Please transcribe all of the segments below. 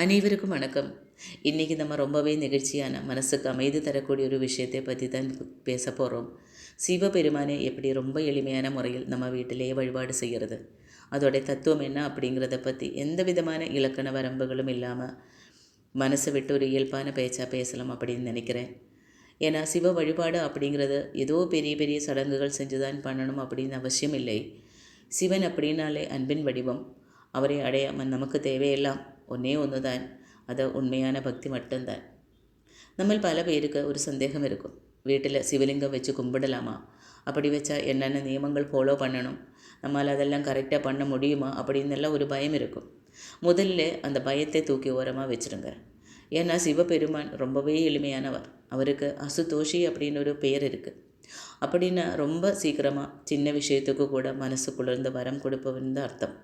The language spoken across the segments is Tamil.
அனைவருக்கும் வணக்கம். இன்றைக்கி நம்ம ரொம்பவே நெகிழ்ச்சியான மனசுக்கு அமைதி தரக்கூடிய ஒரு விஷயத்தை பற்றி தான் பேச போகிறோம். சிவபெருமானை எப்படி ரொம்ப எளிமையான முறையில் நம்ம வீட்டிலேயே வழிபாடு செய்கிறது, அதோடைய தத்துவம் என்ன அப்படிங்கிறத பற்றி எந்த விதமான இலக்கண வரம்புகளும் இல்லாமல் மனசை விட்டு ஒரு இயல்பான பேச்சாக பேசலாம் அப்படின்னு நினைக்கிறேன். ஏன்னா சிவ வழிபாடு அப்படிங்கிறது ஏதோ பெரிய பெரிய சடங்குகள் செஞ்சு தான் பண்ணணும் அப்படின்னு அவசியம் இல்லை. சிவன் அப்படின்னாலே அன்பின் வடிவம். அவரை அடைய நமக்கு தேவையெல்லாம் ஒன்றே ஒன்று தான், அது உண்மையான பக்தி மட்டும்தான். நம்ம பல பேருக்கு ஒரு சந்தேகம் இருக்கும், வீட்டில் சிவலிங்கம் வச்சு கும்பிடலாமா, அப்படி வச்சா என்னென்ன நியமங்கள் ஃபாலோ பண்ணணும், நம்மளால் அதெல்லாம் கரெக்டாக பண்ண முடியுமா அப்படின்னெல்லாம் ஒரு பயம் இருக்கும். முதல்ல அந்த பயத்தை தூக்கி ஓரமாக வச்சுருங்க. ஏன்னா சிவபெருமான் ரொம்பவே எளிமையானவர். அவருக்கு அசுதோஷி அப்படின்னு ஒரு பெயர் இருக்குது. அப்படின்னா ரொம்ப சீக்கிரமாக சின்ன விஷயத்துக்கு கூட மனசு குளிர்ந்து வரம் கொடுப்பவன் தான் அர்த்தம்.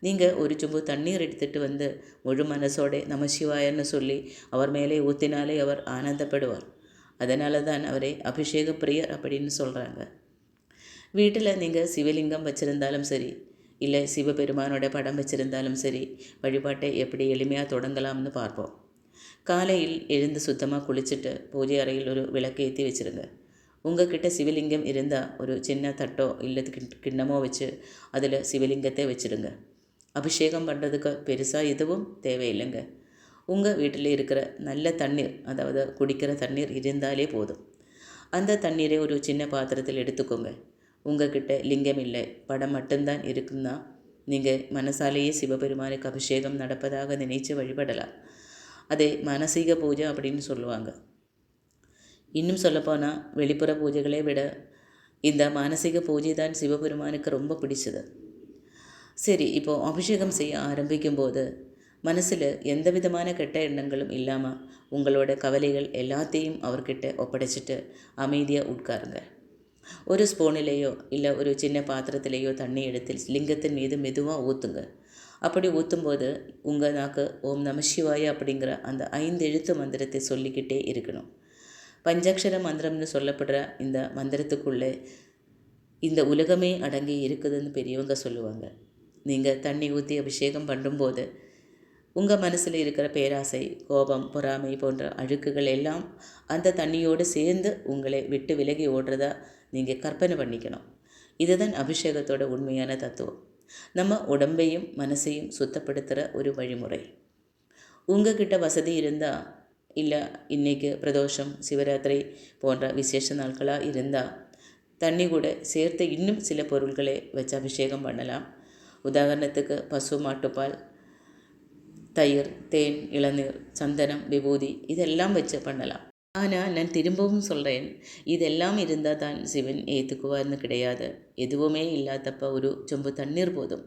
நீங்கள் ஒரு சொம்பு தண்ணீர் எடுத்துகிட்டு வந்து முழு மனசோட நமசிவாயன்னு சொல்லி அவர் மேலே ஊற்றினாலே அவர் ஆனந்தப்படுவார். அதனால தான் அவரை அபிஷேக பிரியர் அப்படின்னு சொல்கிறாங்க. வீட்டில் நீங்கள் சிவலிங்கம் வச்சுருந்தாலும் சரி, இல்லை சிவபெருமானோட படம் வச்சுருந்தாலும் சரி, வழிபாட்டை எப்படி எளிமையாக தொடங்கலாம்னு பார்ப்போம். காலையில் எழுந்து சுத்தமாக குளிச்சுட்டு பூஜை அறையில் ஒரு விளக்கு ஏற்றி வச்சுருங்க. உங்ககிட்ட சிவலிங்கம் இருந்தால் ஒரு சின்ன தட்டோ இல்லை கிண்ணமோ வச்சு அதில் சிவலிங்கத்தை வச்சுடுங்க. அபிஷேகம் பண்ணுறதுக்கு பெருசாக எதுவும் தேவையில்லைங்க. உங்கள் வீட்டில் இருக்கிற நல்ல தண்ணீர், அதாவது குடிக்கிற தண்ணீர் இருந்தாலே போதும். அந்த தண்ணீரை ஒரு சின்ன பாத்திரத்தில் எடுத்துக்கோங்க. உங்ககிட்ட லிங்கம் இல்லை, படம் மட்டும்தான் இருக்குன்னா நீங்கள் மனசாலேயே சிவபெருமானுக்கு அபிஷேகம் நடப்பதாக நினைச்சு வழிபடலாம். அதை மானசீக பூஜை அப்படின்னு சொல்லுவாங்க. இன்னும் சொல்லப்போனால் வெளிப்புற பூஜைகளை விட இந்த மானசீக பூஜை தான் சிவபெருமானுக்கு ரொம்ப பிடிச்சது. சரி, இப்போது அபிஷேகம் செய்ய ஆரம்பிக்கும்போது மனசில் எந்த விதமான கெட்ட எண்ணங்களும் இல்லாமல் உங்களோட கவலைகள் எல்லாத்தையும் அவர்கிட்ட ஒப்படைச்சிட்டு அமைதியாக உட்காருங்க. ஒரு ஸ்பூனிலேயோ இல்லை ஒரு சின்ன பாத்திரத்திலேயோ தண்ணி எடுத்து லிங்கத்தின் மீது மெதுவாக ஊற்றுங்க. அப்படி ஊற்றும்போது உங்கள் நாக்கு ஓம் நம சிவாய அப்படிங்கிற அந்த 5 எழுத்து மந்திரத்தை சொல்லிக்கிட்டே இருக்கணும். பஞ்சாட்சர மந்திரம்னு சொல்லப்படுற இந்த மந்திரத்துக்குள்ளே இந்த உலகமே அடங்கி இருக்குதுன்னு பெரியவங்க சொல்லுவாங்க. நீங்கள் தண்ணி ஊற்றி அபிஷேகம் பண்ணும்போது உங்கள் மனசில் இருக்கிற பேராசை, கோபம், பொறாமை போன்ற அழுக்குகள் எல்லாம் அந்த தண்ணியோடு சேர்ந்து உங்களை விட்டு விலகி ஓடுறதா நீங்கள் கற்பனை பண்ணிக்கணும். இதுதான் அபிஷேகத்தோட உண்மையான தத்துவம். நம்ம உடம்பையும் மனசையும் சுத்தப்படுத்துகிற ஒரு வழிமுறை. உங்ககிட்ட வசதி இருந்தால், இல்லை இன்றைக்கி பிரதோஷம், சிவராத்திரி போன்ற விசேஷ நாட்களாக இருந்தால் தண்ணி கூட சேர்த்து இன்னும் சில பொருட்களை வச்சு அபிஷேகம் பண்ணலாம். உதாரணத்துக்கு பசு மாட்டுப்பால், தயிர், தேன், இளநீர், சந்தனம், விபூதி இதெல்லாம் வச்சு பண்ணலாம். ஆனால் நான் திரும்பவும் சொல்கிறேன், இதெல்லாம் இருந்தால் தான் சிவன் ஏற்றுக்குவார்னு கிடையாது. எதுவுமே இல்லாதப்ப ஒரு சொம்பு தண்ணீர் போதும்.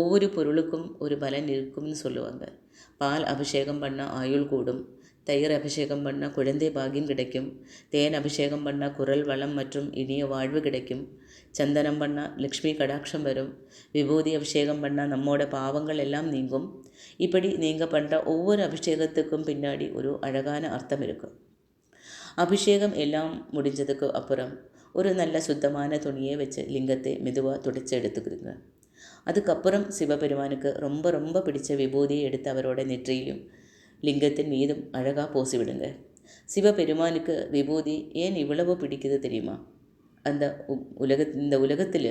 ஒவ்வொரு பொருளுக்கும் ஒரு பலன் இருக்கும்னு சொல்லுவாங்க. பால் அபிஷேகம் பண்ணால் ஆயுள் கூடும், தயிர் அபிஷேகம் பண்ணால் குழந்தை பாகியம் கிடைக்கும், தேன் அபிஷேகம் பண்ணால் குரல் வளம் மற்றும் இனிய வாழ்வு கிடைக்கும், சந்தனம் பண்ணால் லக்ஷ்மி கடாட்சம் வரும், விபூதி அபிஷேகம் பண்ணால் நம்மோட பாவங்கள் எல்லாம் நீங்கும். இப்படி நீங்கள் பண்ணுற ஒவ்வொரு அபிஷேகத்துக்கும் பின்னாடி ஒரு அழகான அர்த்தம் இருக்கும். அபிஷேகம் எல்லாம் முடிஞ்சதுக்கு அப்புறம் ஒரு நல்ல சுத்தமான துணியை வச்சு லிங்கத்தை மெதுவாக துடைச்சி எடுத்துக்கிறீங்க. அதுக்கப்புறம் சிவபெருமானுக்கு ரொம்ப ரொம்ப பிடிச்ச விபூதியை எடுத்து அவரோட நெற்றியிலும் லிங்கத்தின் மீதும் அழகாக பூசிவிடுங்க. சிவபெருமானுக்கு விபூதி ஏன் இவ்வளவு பிடிக்குது தெரியுமா? இந்த உலகத்தில்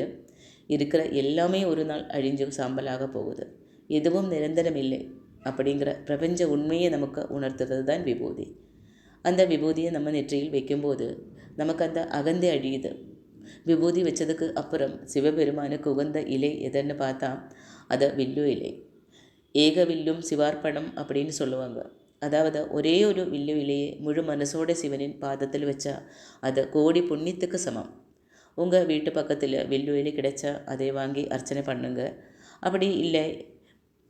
இருக்கிற எல்லாமே ஒரு நாள் அழிஞ்சு சாம்பலாக போகுது. எதுவும் நிரந்தரம் இல்லை அப்படிங்கிற பிரபஞ்ச உண்மையை நமக்கு உணர்த்துறது தான் விபூதி. அந்த விபூதியை நம்ம நெற்றியில் வைக்கும்போது நமக்கு அந்த அகந்தை அழியுது. விபூதி வச்சதுக்கு அப்புறம் சிவபெருமானுக்கு உகந்த இலை எதுன்னு பார்த்தா அது வில்லு இலை. ஏக வில்லும் சிவார்ப்பணம் அப்படின்னு சொல்லுவாங்க. அதாவது ஒரே ஒரு வில்லு இலையை முழு மனசோட சிவனின் பாதத்தில் வச்சா அது கோடி புண்ணியத்துக்கு சமம். உங்கள் வீட்டு பக்கத்தில் வில்லு இலை கிடைச்சா அதை வாங்கி அர்ச்சனை பண்ணுங்க. அப்படி இல்லை,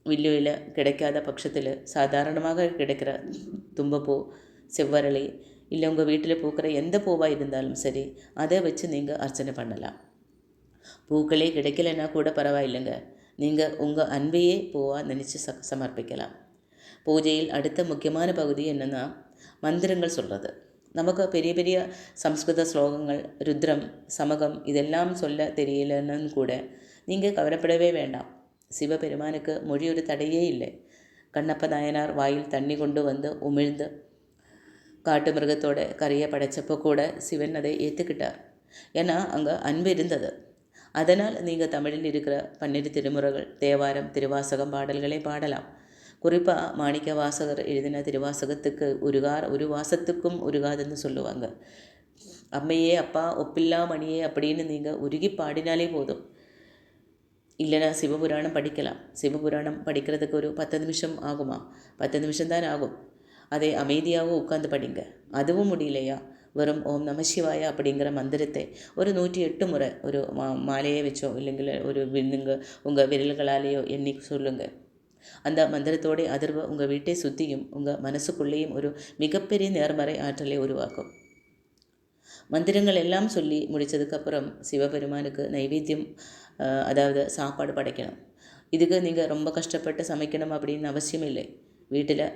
வில்லு இலை கிடைக்காத பட்சத்தில் சாதாரணமாக கிடைக்கிற தும்பப்பூ, செவ்வரளி, இல்லை உங்கள் வீட்டில் பூக்கிற எந்த பூவாக இருந்தாலும் சரி அதை வச்சு நீங்கள் அர்ச்சனை பண்ணலாம். பூக்களே கிடைக்கலன்னா கூட பரவாயில்லைங்க, நீங்கள் உங்கள் அன்பையே பூவாக நினச்சி சமர்ப்பிக்கலாம். பூஜையில் அடுத்த முக்கியமான பகுதி என்னென்னா மந்திரங்கள் சொல்கிறது. நமக்கு பெரிய பெரிய சம்ஸ்கிருத ஸ்லோகங்கள், ருத்ரம், சமகம் இதெல்லாம் சொல்ல தெரியலன்னு கூட நீங்கள் கவலைப்படவே வேண்டாம். சிவபெருமானுக்கு மொழி ஒரு தடையே இல்லை. கண்ணப்ப நாயனார் வாயில் தண்ணி கொண்டு வந்து உமிழ்ந்து காட்டு மிருகத்தோட கரையை படைச்சப்போ கூட சிவன் அதை ஏற்றுக்கிட்டார். ஏன்னா அங்கே அன்பு இருந்தது. அதனால் நீங்கள் தமிழில் இருக்கிற 12 திருமுறைகள், தேவாரம், திருவாசகம் பாடல்களை பாடலாம். குறிப்பாக மாணிக்க வாசகர் எழுதின திருவாசகத்துக்கு உருகார் ஒரு வாசத்துக்கும் உருகாதுன்னு சொல்லுவாங்க. அம்மையே அப்பா ஒப்பில்லா மணியே அப்படின்னு நீங்கள் உருகி பாடினாலே போதும். இல்லைனா சிவபுராணம் படிக்கலாம். சிவபுராணம் படிக்கிறதுக்கு ஒரு 10 நிமிஷம் ஆகுமா? 10 நிமிஷம்தான் ஆகும். அதை அமைதியாகவும் உட்காந்து படிங்க. அதுவும் முடியலையா, வெறும் ஓம் நம சிவாய அப்படிங்கிற மந்திரத்தை ஒரு 108 முறை ஒரு மாலையை வச்சோ இல்லைங்கள ஒரு உங்கள் விரல்களாலேயோ எண்ணி சொல்லுங்கள். அந்த மந்திரத்தோடைய அதிர்வு உங்கள் வீட்டை சுற்றியும் உங்கள் மனசுக்குள்ளேயும் ஒரு மிகப்பெரிய நேர்மறை ஆற்றலை உருவாக்கும். மந்திரங்கள் எல்லாம் சொல்லி முடித்ததுக்கப்புறம் சிவபெருமானுக்கு நைவேத்தியம், அதாவது சாப்பாடு படைக்கணும். இதுக்கு நீங்கள் ரொம்ப கஷ்டப்பட்டு சமைக்கணும் அப்படின்னு அவசியம் இல்லை. வீட்டில்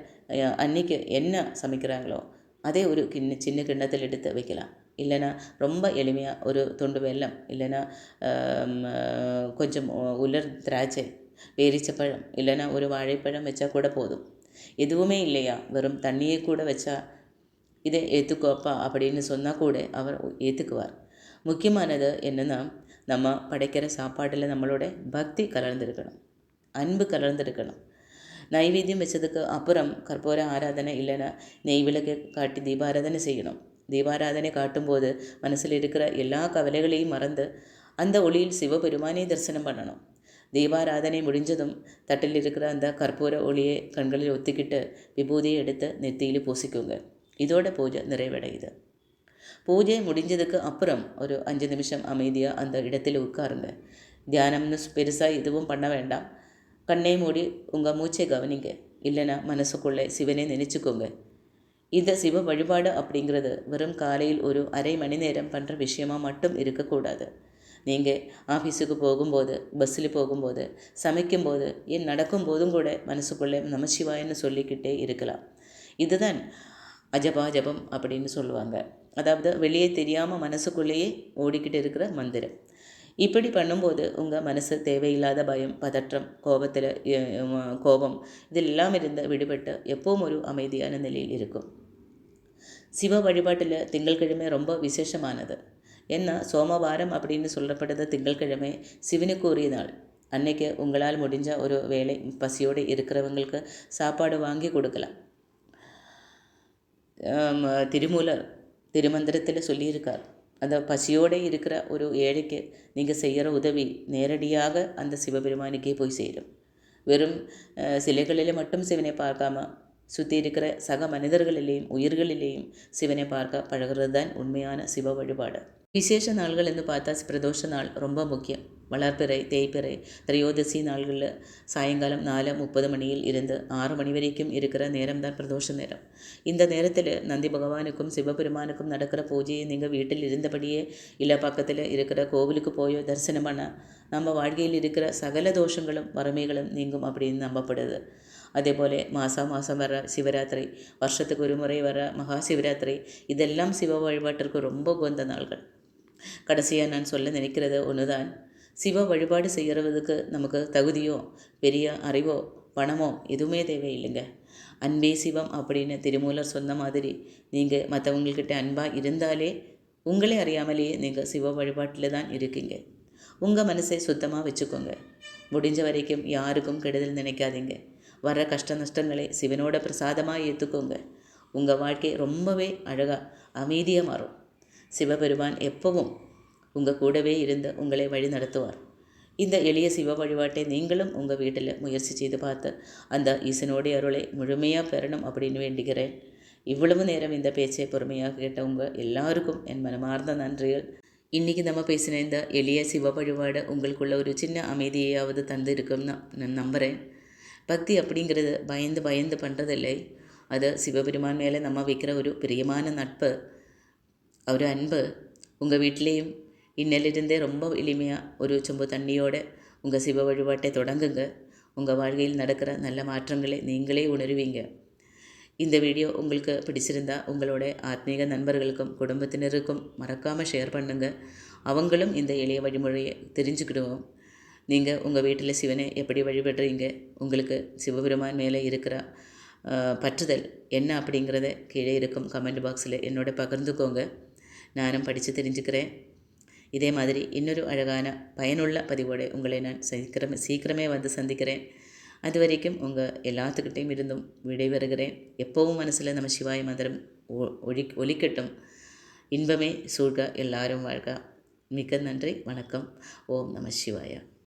அன்னைக்கு என்ன சமைக்கிறாங்களோ அதே ஒரு சின்ன கிண்ணத்தில் எடுத்து வைக்கலாம். இல்லைன்னா ரொம்ப எளிமையாக ஒரு துண்டு வெல்லம், இல்லைன்னா கொஞ்சம் உலர் திராட்சை, பேரிச்சப்பழம், இல்லைன்னா ஒரு வாழைப்பழம் வச்சா கூட போதும். எதுவுமே இல்லையா, வெறும் தண்ணியை கூட வச்சா இதை ஏற்றுக்கோப்பா அப்படின்னு சொன்னால் கூட அவர் ஏற்றுக்குவார். முக்கியமானது என்னென்னா, நம்ம படைக்கிற சாப்பாட்டில் நம்மளோட பக்தி கலர்ந்துருக்கணும், அன்பு கலர்ந்துருக்கணும். நைவேத்தியம் வச்சதுக்கு அப்புறம் கற்பூர ஆராதனை இல்லைன்னா நெய் விளக்கு காட்டி தீபாராதனை செய்யணும். தீபாராதனை காட்டும்போது மனசில் இருக்கிற எல்லா கவலைகளையும் மறந்து அந்த ஒளியில் சிவபெருமானை தரிசனம் பண்ணணும். தீபாராதனை முடிஞ்சதும் தட்டில் இருக்கிற அந்த கற்பூர ஒளியை கண்களில் ஒத்திக்கிட்டு விபூதியை எடுத்து நெத்தியில் பூசிக்குங்க. இதோட பூஜை நிறைவடையுது. பூஜை முடிஞ்சதுக்கு அப்புறம் ஒரு 5 நிமிஷம் அமைதியாக அந்த இடத்தில் உட்காருங்க. தியானம்னு பெருசாக எதுவும் பண்ண வேண்டாம். கண்ணை மூடி உங்கள் மூச்சை கவனிங்க. இல்லைன்னா மனசுக்குள்ளே சிவனை நினச்சிக்கோங்க. இந்த சிவ வழிபாடு அப்படிங்கிறது வெறும் காலையில் ஒரு அரை மணி நேரம் பண்ணுற விஷயமாக மட்டும் இருக்கக்கூடாது. நீங்கள் ஆஃபீஸுக்கு போகும்போது, பஸ்ஸில் போகும்போது, சமைக்கும்போது, ஏன் நடக்கும்போதும் கூட மனசுக்குள்ளே நமசிவாயன்னு சொல்லிக்கிட்டே இருக்கலாம். இதுதான் அஜபா ஜபம் அப்படின்னு சொல்லுவாங்க. அதாவது வெளியே தெரியாமல் மனசுக்குள்ளேயே ஓடிக்கிட்டு இருக்கிற மந்திரம். இப்படி பண்ணும்போது உங்கள் மனசு தேவையில்லாத பயம், பதற்றம், கோபம் இதெல்லாம் இருந்து விடுபட்டு எப்பவும் ஒரு அமைதியான நிலையில் இருக்கும். சிவ வழிபாட்டில் திங்கட்கிழமை ரொம்ப விசேஷமானது. ஏன்னா சோமவாரம் அப்படின்னு சொல்லப்படுது திங்கட்கிழமை சிவனுக்கு உரிய நாள். அன்னைக்கு உங்களால் முடிஞ்ச ஒரு வேளை பசியோடு இருக்கிறவங்களுக்கு சாப்பாடு வாங்கி கொடுக்கலாம். திருமூலர் திருமந்திரத்தில் சொல்லியிருக்கார், அந்த பசியோடு இருக்கிற ஒரு ஏழைக்கு நீங்கள் செய்கிற உதவி நேரடியாக அந்த சிவபெருமானுக்கே போய் சேரும். வெறும் சிலைகளில் மட்டும் சிவனை பார்க்காம சுற்றி இருக்கிற சக மனிதர்களிலேயும் உயிர்களிலேயும் சிவனை பார்க்க பழகிறது தான் உண்மையான சிவ வழிபாடு. விசேஷ நாள்கள் என்று பார்த்தா பிரதோஷ நாள் ரொம்ப முக்கியம். வளர்பிறை, தேய்பிறை, திரையோதசி நாள்களில் சாயங்காலம் 4:30 மணியில் இருந்து 6 மணி வரைக்கும் இருக்கிற நேரம் தான் பிரதோஷ நேரம். இந்த நேரத்தில் நந்தி பகவானுக்கும் சிவபெருமானுக்கும் நடக்கிற பூஜையை நீங்கள் வீட்டில் இருந்தபடியே இல்லை பக்கத்தில் இருக்கிற கோவிலுக்கு போயோ தரிசனம் பண்ண நம்ம வாழ்க்கையில் இருக்கிற சகல தோஷங்களும் வறுமைகளும் நீங்கும் அப்படின்னு நம்பப்படுது. அதே போல் மாதம் வர சிவராத்திரி, வருஷத்துக்கு ஒரு முறை வர மகா சிவராத்திரி, இதெல்லாம் சிவ வழிபாட்டிற்கு ரொம்ப உகந்த நாள்கள். கடைசியாக நான் சொல்ல நினைக்கிறது ஒன்று தான், சிவ வழிபாடு செய்கிறதுக்கு நமக்கு தகுதியோ பெரிய அறிவோ பணமோ எதுவுமே தேவையில்லைங்க. அன்பே சிவம் அப்படின்னு திருமூலர் சொன்ன மாதிரி நீங்கள் மற்றவங்கக்கிட்ட அன்பாக இருந்தாலே உங்களே அறியாமலேயே நீங்கள் சிவ வழிபாட்டில் தான் இருக்கீங்க. உங்கள் மனசை சுத்தமாக வச்சுக்கோங்க. முடிஞ்ச வரைக்கும் யாருக்கும் கெடுதல் நினைக்காதீங்க. வர கஷ்ட நஷ்டங்களை சிவனோட பிரசாதமாக ஏற்றுக்கோங்க. உங்கள் வாழ்க்கை ரொம்பவே அழகாக அமைதியாக மாறும். சிவபெருமான் எப்பவும் உங்கள் கூடவே இருந்து உங்களை வழி நடத்துவார். இந்த எளிய சிவ வழிபாட்டை நீங்களும் உங்கள் வீட்டில் முயற்சி செய்து பார்த்து அந்த ஈசனோடைய அருளை முழுமையாக பெறணும் அப்படின்னு வேண்டுகிறேன். இவ்வளவு நேரம் இந்த பேச்சை பொறுமையாக கேட்டவங்க எல்லாருக்கும் என் மனமார்ந்த நன்றிகள். இன்றைக்கி நம்ம பேசின இந்த எளிய சிவ வழிபாடு உங்களுக்குள்ள ஒரு சின்ன அமைதியாவது தந்து இருக்கும்னு நான் நம்புகிறேன். பக்தி அப்படிங்கிறது பயந்து பண்ணுறதில்லை. அது சிவபெருமான் மேலே நம்ம வைக்கிற ஒரு பிரியமான நட்பு, ஒரு அன்பு. உங்கள் வீட்டிலேயும் இன்னலிருந்தே ரொம்ப எளிமையாக ஒரு சொம்பு தண்ணியோடு உங்கள் சிவ வழிபாட்டை தொடங்குங்க. உங்கள் வாழ்க்கையில் நடக்கிற நல்ல மாற்றங்களை நீங்களே உணர்வீங்க. இந்த வீடியோ உங்களுக்கு பிடிச்சிருந்தால் உங்களோட ஆத்மீக நண்பர்களுக்கும் குடும்பத்தினருக்கும் மறக்காமல் ஷேர் பண்ணுங்கள். அவங்களும் இந்த எளிய வழிமுறையை தெரிஞ்சுக்கிடுவோம். நீங்கள் உங்கள் வீட்டில் சிவனை எப்படி வழிபடுறீங்க, உங்களுக்கு சிவபெருமான் மேலே இருக்கிற பற்றுதல் என்ன அப்படிங்கிறத கீழே இருக்கும் கமெண்ட் பாக்ஸில் என்னோட பகிர்ந்துக்கோங்க. நானும் படித்து தெரிஞ்சுக்கிறேன். இதே மாதிரி இன்னொரு அழகான பயனுள்ள பதிவோடு உங்களை நான் சீக்கிரமே வந்து சந்திக்கிறேன். அது வரைக்கும் உங்கள் எல்லாத்துக்கிட்டையும் இருந்தும் விடைபெறுகிறேன். எப்போவும் மனசில் நம்ம சிவாய மந்திரம் ஒலிக்கட்டும். இன்பமே சூழ்க, எல்லாரும் வாழ்க. மிக்க நன்றி. வணக்கம். ஓம் நம சிவாய.